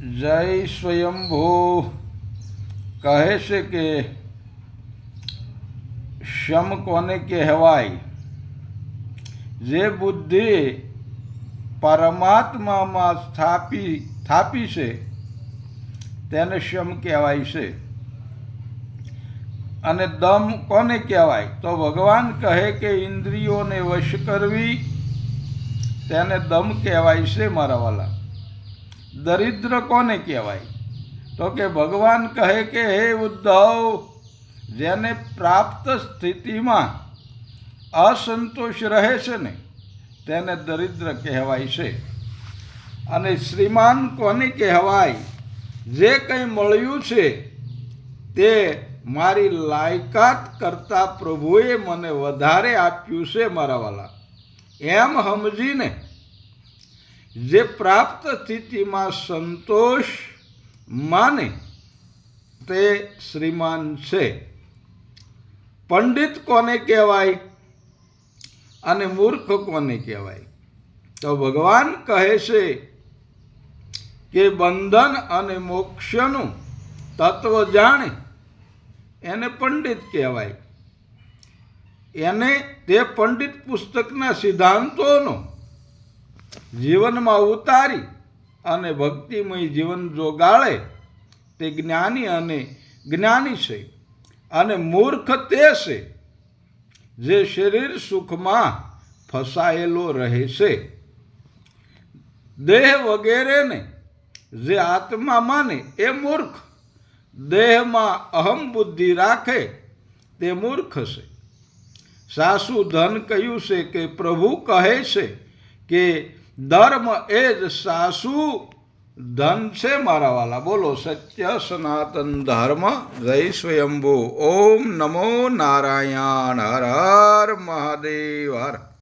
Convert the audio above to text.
જય સ્વયંભૂ કહે છે કે શમ કોને કહેવાય? જે બુદ્ધિ પરમાત્મામાં સ્થાપી છે તેને શમ કહેવાય છે. અને દમ કોને કહેવાય? તો ભગવાન કહે કે ઇન્દ્રિયોને વશ કરવી તેને દમ કહેવાય છે મારા વાલા. દરિદ્ર કોને કહેવાય? તો કે ભગવાન કહે કે હે ઉદ્ધવ, જેને પ્રાપ્ત સ્થિતિમાં અસંતોષ રહે છે ને તેને દરિદ્ર કહેવાય છે. અને શ્રીમાન કોને કહેવાય? જે કંઈ મળ્યું છે તે મારી લાયકાત કરતાં પ્રભુએ મને વધારે આપ્યું છે મારા વાલા. એમ સમજીને જે પ્રાપ્ત સ્થિતિમાં સંતોષ માને તે શ્રીમાન છે. પંડિત કોને કહેવાય અને મૂર્ખ કોને કહેવાય? તો ભગવાન કહે છે કે બંધન અને મોક્ષનું તત્વ જાણે એને પંડિત કહેવાય. એને તે પંડિત પુસ્તકના સિદ્ધાંતોનો જીવનમાં ઉતારી અને ભક્તિમય જીવન જોગાળે તે જ્ઞાની છે. અને મૂર્ખ તે છે જે શરીર સુખમાં ફસાયેલો રહે છે. દેહ વગેરેને જે આત્મા માને એ મૂર્ખ. દેહમાં અહમ બુદ્ધિ રાખે તે મૂર્ખ છે. સાસુ ધન કહ્યું છે કે પ્રભુ કહે છે કે ધર્મ એ જ સાસુ ધન છે મારા વાલા. બોલો સત્ય સનાતન ધર્મ. જય સ્વયંભૂ. ઓમ નમો નારાયણ. હર હર મહાદેવ. હર